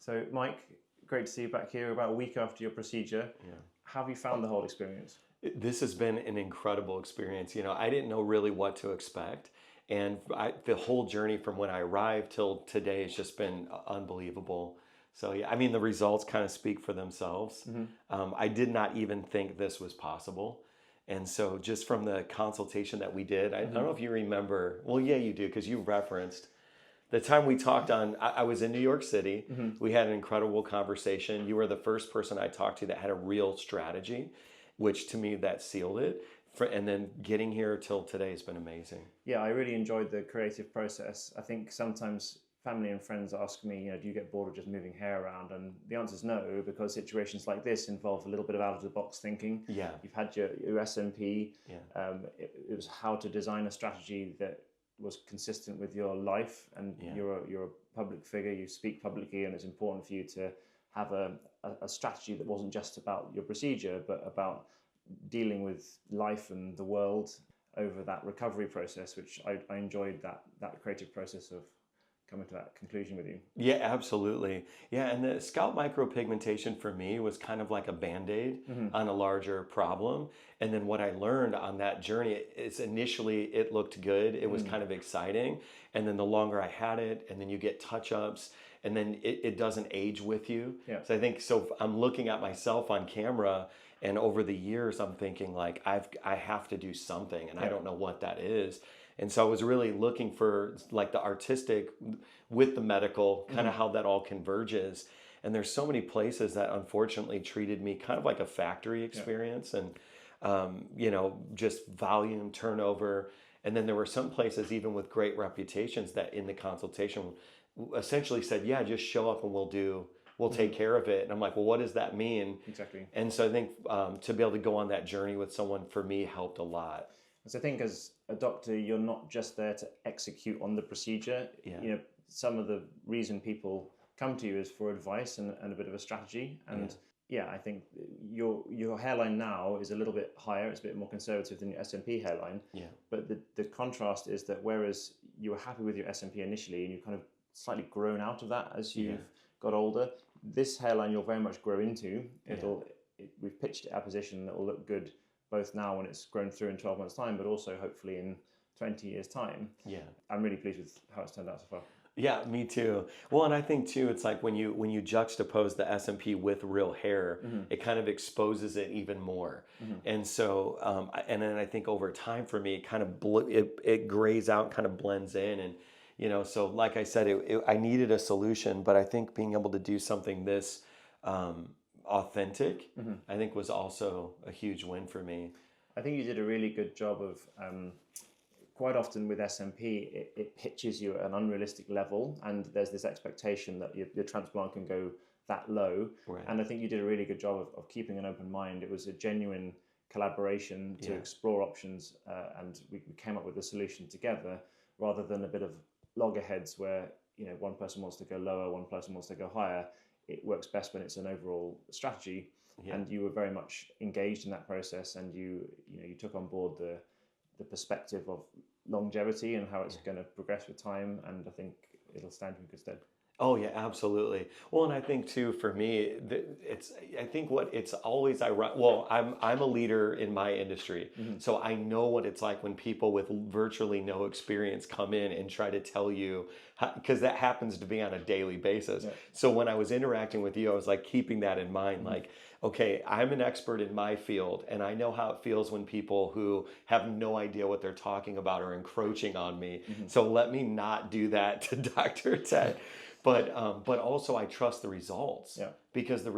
So, Mike, great to see you back here about a week after your procedure. Yeah. How have you found the whole experience? This has been an incredible experience. I didn't know really what to expect. And the whole journey from when I arrived till today has just been unbelievable. So, yeah, I mean, the results kind of speak for themselves. I did not even think this was possible. And so, just from the consultation that we did, I don't know if you remember. Well, yeah, you do, because you referenced the time we talked I was in New York City. We had an incredible conversation. You were the first person I talked to that had a real strategy, which to me, that sealed it. And then getting here till today has been amazing. Yeah, I really enjoyed the creative process. I think sometimes family and friends ask me, do you get bored of just moving hair around? And the answer is no, because situations like this involve a little bit of out of the box thinking. Yeah. You've had your SMP. Yeah. It was how to design a strategy that was consistent with your life, and you're a public figure, you speak publicly, and it's important for you to have a strategy that wasn't just about your procedure, but about dealing with life and the world over that recovery process, which I enjoyed that creative process of coming to that conclusion with you. Yeah, absolutely. Yeah, and the scalp micropigmentation for me was kind of like a Band-Aid on a larger problem. And then what I learned on that journey is initially it looked good. It was kind of exciting. And then the longer I had it, and then you get touch-ups, and then it doesn't age with you. Yeah. So I think, I'm looking at myself on camera, and over the years I'm thinking like I have to do something, and I don't know what that is. And so I was really looking for like the artistic with the medical, kind of how that all converges. And there's so many places that unfortunately treated me kind of like a factory experience, and just volume, turnover. And then there were some places even with great reputations that in the consultation essentially said, yeah, just show up and we'll take care of it. And I'm like, well, what does that mean? Exactly. And so I think to be able to go on that journey with someone, for me, helped a lot. So I think as a doctor, you're not just there to execute on the procedure. Yeah. Some of the reason people come to you is for advice and a bit of a strategy. And I think your hairline now is a little bit higher. It's a bit more conservative than your SMP hairline. Yeah. But the contrast is that whereas you were happy with your SMP initially and you've kind of slightly grown out of that as you've got older, this hairline you'll very much grow into. We've pitched it our position that will look good both now when it's grown through in 12 months' time, but also hopefully in 20 years' time. Yeah. I'm really pleased with how it's turned out so far. Yeah, me too. Well, and I think too, it's like when you juxtapose the SMP with real hair, it kind of exposes it even more. And so, and then I think over time for me, it kind of it grays out, kind of blends in, and so like I said, I needed a solution, but I think being able to do something this authentic, I think was also a huge win for me. I think you did a really good job of, quite often with SMP, it pitches you at an unrealistic level, and there's this expectation that your transplant can go that low. Right. And I think you did a really good job of keeping an open mind. It was a genuine collaboration to explore options, and we came up with a solution together, rather than a bit of loggerheads where one person wants to go lower, one person wants to go higher. It works best when it's an overall strategy, and you were very much engaged in that process, and you took on board the perspective of longevity and how it's going to progress with time, and I think it'll stand you in good stead. Oh yeah, absolutely. Well, and I think too, for me, I'm a leader in my industry, so I know what it's like when people with virtually no experience come in and try to tell you, because that happens to be on a daily basis. Yeah. So when I was interacting with you, I was like keeping that in mind, like, okay, I'm an expert in my field, and I know how it feels when people who have no idea what they're talking about are encroaching on me. So let me not do that to Dr. Ted. But also I trust the results, because the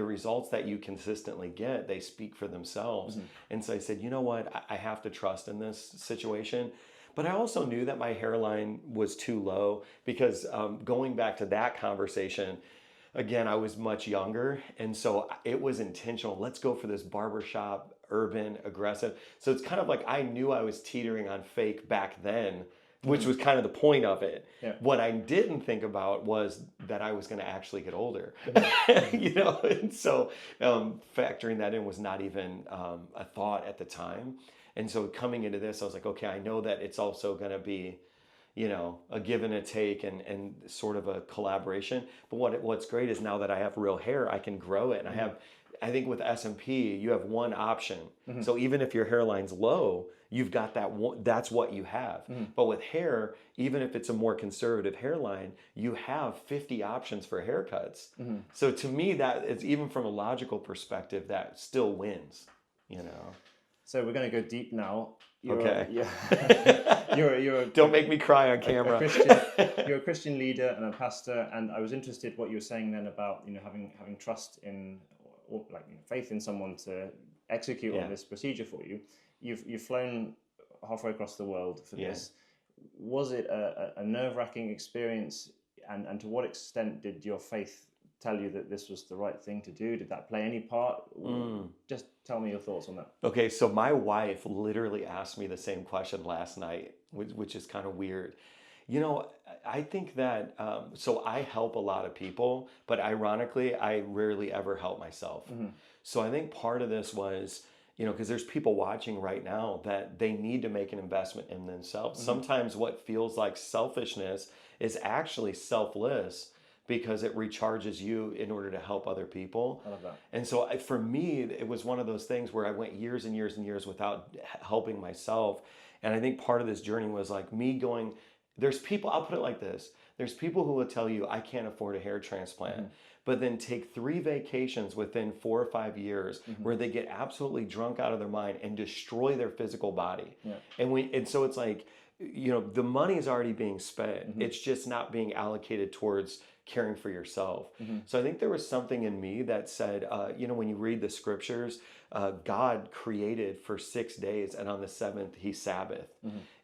results that you consistently get, they speak for themselves. And so I said, you know what, I have to trust in this situation. But I also knew that my hairline was too low, because going back to that conversation, again, I was much younger, and so it was intentional. Let's go for this barbershop, urban, aggressive. So it's kind of like I knew I was teetering on fake back then, which was kind of the point of it. Yeah. What I didn't think about was that I was going to actually get older, and so factoring that in was not even a thought at the time. And so coming into this, I was like, okay, I know that it's also going to be, you know, a give and a take and sort of a collaboration. But what's great is now that I have real hair, I can grow it. And I think with SMP, you have one option. So even if your hairline's low, you've got that one, that's what you have. But with hair, even if it's a more conservative hairline, you have 50 options for haircuts. So to me, that it's even from a logical perspective, that still wins, you know. So we're going to go deep now. Okay. You're Don't make me cry on camera. You're a Christian leader and a pastor, and I was interested what you were saying then about, you know, having trust in, or like, you know, faith in someone to execute on this procedure for you. You've flown halfway across the world for this. Was it a nerve-wracking experience, and to what extent did your faith tell you that this was the right thing to do? Did that play any part? Just tell me your thoughts on that. Okay, so my wife literally asked me the same question last night, which is kind of weird. You know, I think that, so I help a lot of people, but ironically, I rarely ever help myself. So I think part of this was, you know, because there's people watching right now that they need to make an investment in themselves. Sometimes what feels like selfishness is actually selfless, because it recharges you in order to help other people. I love that. And so for me, it was one of those things where I went years and years and years without helping myself. And I think part of this journey was like me going, there's people, I'll put it like this. There's people who will tell you, I can't afford a hair transplant, but then take 3 vacations within 4 or 5 years where they get absolutely drunk out of their mind and destroy their physical body. And so it's like, you know, the money is already being spent. It's just not being allocated towards caring for yourself. So I think there was something in me that said, you know, when you read the scriptures, God created for 6 days, and on the 7th he Sabbath.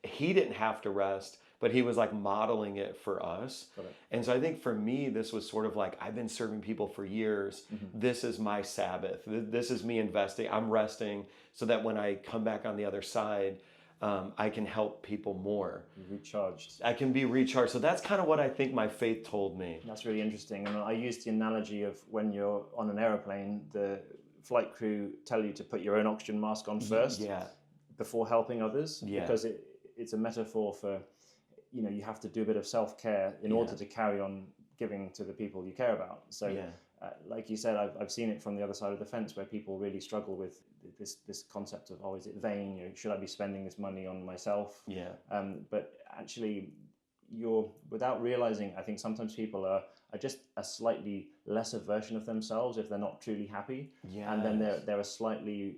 He didn't have to rest, but he was like modeling it for us. And so I think for me, this was sort of like, I've been serving people for years. This is my Sabbath. This is me investing. I'm resting so that when I come back on the other side, I can help people more. Recharged. I can be recharged. So that's kind of what I think my faith told me. That's really interesting. And I used the analogy of when you're on an airplane, the flight crew tell you to put your own oxygen mask on first before helping others, because it's a metaphor for, you know, you have to do a bit of self-care in order to carry on giving to the people you care about. So like you said, I've seen it from the other side of the fence, where people really struggle with this concept of, oh, is it vain? You know, should I be spending this money on myself? But actually, you're, without realizing, I think sometimes people are just a slightly lesser version of themselves if they're not truly happy. And then they're a slightly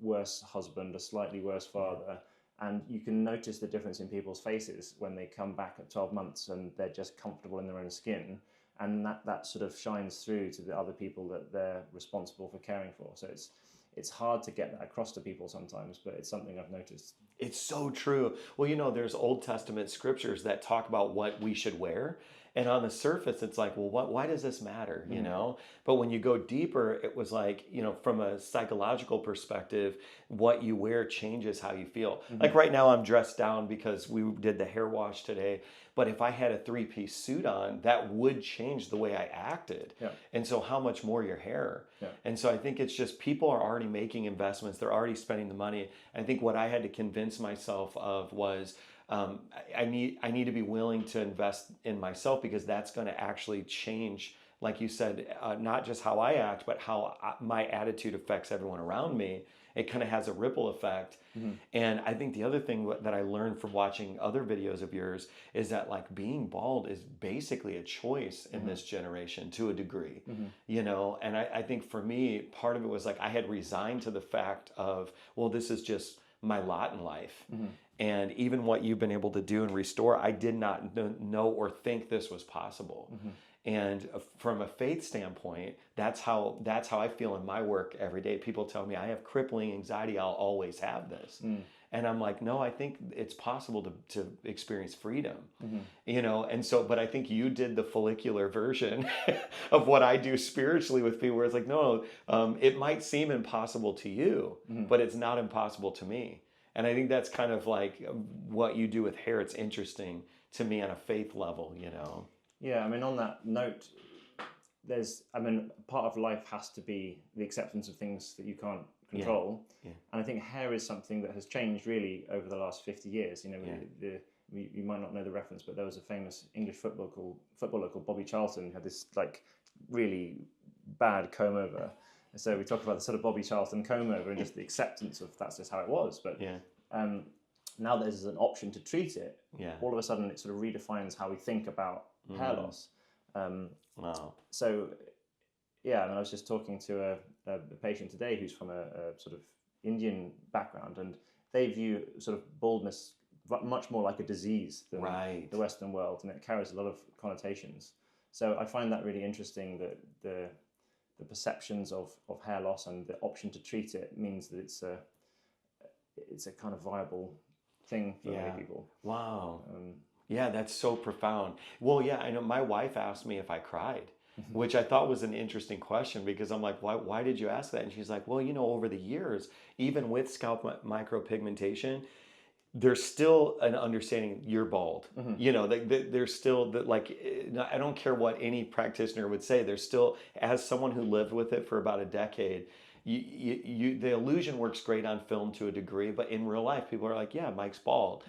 worse husband, a slightly worse father. And you can notice the difference in people's faces when they come back at 12 months and they're just comfortable in their own skin. And that sort of shines through to the other people that they're responsible for caring for. So it's hard to get that across to people sometimes, but it's something I've noticed. It's so true. Well, you know, there's Old Testament scriptures that talk about what we should wear. And on the surface, it's like, well, why does this matter, you know? But when you go deeper, it was like, you know, from a psychological perspective, what you wear changes how you feel. Like right now, I'm dressed down because we did the hair wash today. But if I had a 3-piece suit on, that would change the way I acted. And so how much more your hair? And so I think it's just people are already making investments. They're already spending the money. I think what I had to convince myself of was, I need to be willing to invest in myself, because that's going to actually change, like you said, not just how I act, but how my attitude affects everyone around me. It kind of has a ripple effect. And I think the other thing that I learned from watching other videos of yours is that, like, being bald is basically a choice in this generation to a degree, you know? And I think for me, part of it was like, I had resigned to the fact of, well, this is just my lot in life. And even what you've been able to do and restore, I did not know or think this was possible. And from a faith standpoint, that's how I feel in my work every day. People tell me I have crippling anxiety, I'll always have this. And I'm like, no, I think it's possible to experience freedom, you know? And so, but I think you did the follicular version of what I do spiritually with people, where it's like, no, it might seem impossible to you, but it's not impossible to me. And I think that's kind of like what you do with hair. It's interesting to me on a faith level, you know? Yeah, I mean, on that note, part of life has to be the acceptance of things that you can't control. And I think hair is something that has changed really over the last 50 years. You know, you might not know the reference, but there was a famous English footballer called Bobby Charlton who had this like really bad comb over. And so we talk about the sort of Bobby Charlton comb over and just the acceptance of that's just how it was. But now that there's an option to treat it, all of a sudden it sort of redefines how we think about hair loss. Wow. So, yeah, I mean, I was just talking to a patient today who's from a sort of Indian background, and they view sort of baldness much more like a disease than the Western world, and it carries a lot of connotations. So I find that really interesting, that the perceptions of hair loss and the option to treat it means that it's a kind of viable thing for many people. Wow. Yeah, that's so profound. Well, yeah, I know my wife asked me if I cried, which I thought was an interesting question, because I'm like, why did you ask that? And she's like, well, you know, over the years, even with scalp micropigmentation, there's still an understanding you're bald. You know, there's still that, like, I don't care what any practitioner would say, there's still, as someone who lived with it for about a decade, the illusion works great on film to a degree, but in real life, people are like, yeah, Mike's bald.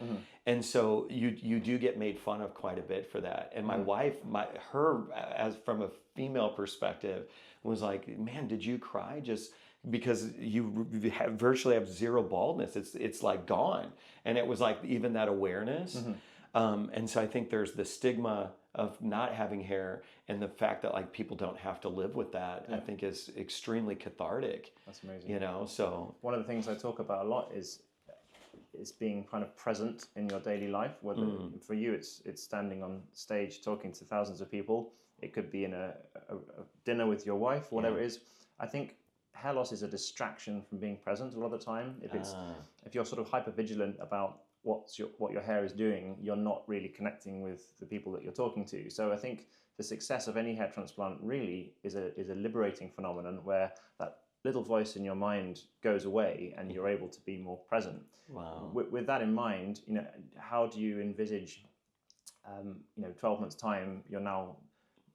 And so you do get made fun of quite a bit for that. And my wife, as from a female perspective, was like, man, did you cry? Just because you virtually have zero baldness. It's like gone. And it was like even that awareness. And so I think there's the stigma of not having hair, and the fact that like people don't have to live with that, I think is extremely cathartic. That's amazing. You know, so one of the things I talk about a lot is being kind of present in your daily life. Whether for you it's standing on stage talking to thousands of people, it could be in a dinner with your wife, whatever it is. I think hair loss is a distraction from being present a lot of the time. If you're sort of hyper vigilant about what your hair is doing, you're not really connecting with the people that you're talking to. So I think the success of any hair transplant really is a liberating phenomenon, where that little voice in your mind goes away and you're able to be more present. Wow. With that in mind, you know, how do you envisage, 12 months time, you're now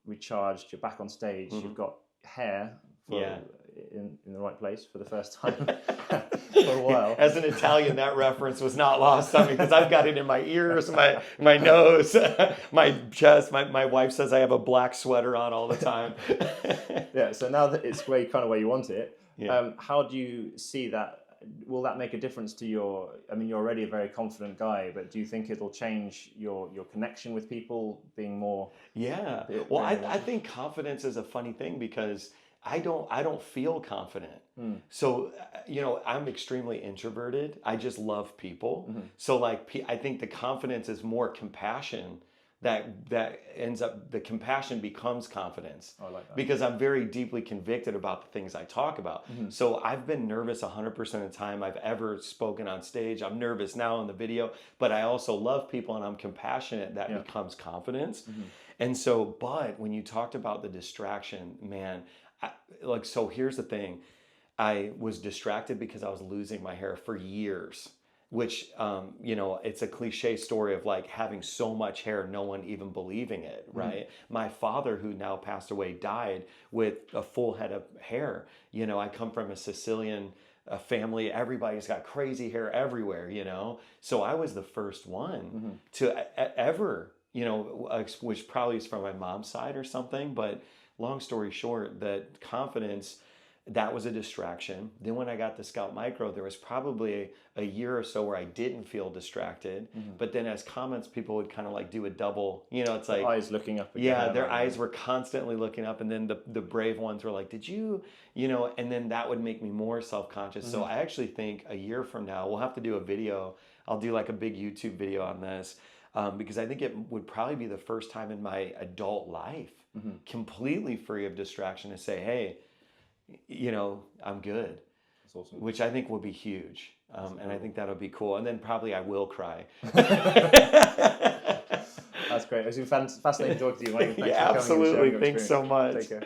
recharged, you're back on stage, you've got hair in the right place for the first time for a while. As an Italian, that reference was not lost on me, because I've got it in my ears, my nose, my chest. My wife says I have a black sweater on all the time. Yeah, so now that it's kind of where you want it, how do you see that? Will that make a difference to your, I mean, you're already a very confident guy, but do you think it'll change your connection with people, being more... Yeah, well, I think confidence is a funny thing, because I don't feel confident. So, you know, I'm extremely introverted. I just love people. So like, I think the confidence is more compassion that ends up, the compassion becomes confidence. I like that. Because I'm very deeply convicted about the things I talk about. So I've been nervous 100% of the time I've ever spoken on stage. I'm nervous now in the video, but I also love people and I'm compassionate. That becomes confidence. And so, but when you talked about the distraction, man, so here's the thing. I was distracted because I was losing my hair for years, which, you know, it's a cliche story of like having so much hair, no one even believing it, right? My father, who now passed away, died with a full head of hair. You know, I come from a Sicilian family. Everybody's got crazy hair everywhere, you know? So I was the first one to ever, you know, which probably is from my mom's side or something, but long story short, that confidence, that was a distraction. Then when I got the scalp micro, there was probably a year or so where I didn't feel distracted. But then as comments, people would kind of like do a double, you know, it's like... eyes looking up. Yeah, their eyes were constantly looking up. And then the brave ones were like, did you know, and then that would make me more self-conscious. So I actually think a year from now, we'll have to do a video. I'll do like a big YouTube video on this. Because I think it would probably be the first time in my adult life, completely free of distraction, to say, hey, you know, I'm good. That's awesome. Which I think will be huge. And I think that'll be cool. And then probably I will cry. That's great. It's been fascinating talking to you, Mike. Thanks for coming absolutely. And Thanks so much. Take care.